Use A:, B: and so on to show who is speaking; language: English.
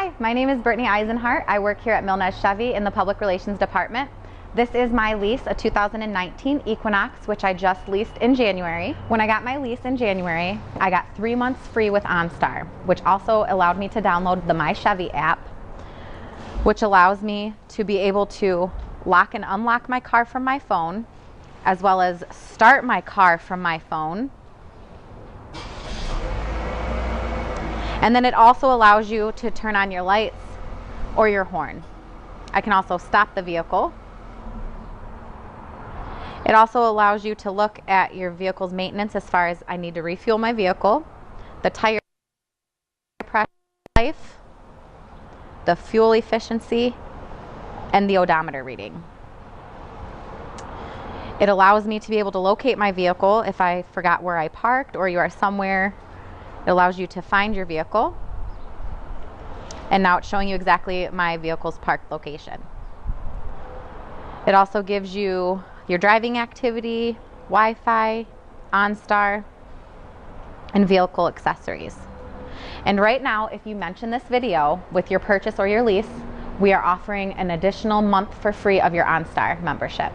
A: Hi, my name is Brittany Eisenhart. I work here at Milnes Chevy in the Public Relations Department. This is my lease, a 2019 Equinox, which I just leased in January. When I got my lease in January, I got 3 months free with OnStar, which also allowed me to download the My Chevy app, which allows me to be able to lock and unlock my car from my phone, as well as start my car from my phone. And then it also allows you to turn on your lights or your horn. I can also stop the vehicle. It also allows you to look at your vehicle's maintenance as far as I need to refuel my vehicle, the tire pressure life, the fuel efficiency, and the odometer reading. It allows me to be able to locate my vehicle if I forgot where I parked or you are somewhere. It allows you to find your vehicle. And now it's showing you exactly my vehicle's parked location. It also gives you your driving activity, Wi-Fi, OnStar, and vehicle accessories. And right now, if you mention this video with your purchase or your lease, we are offering an additional month for free of your OnStar membership.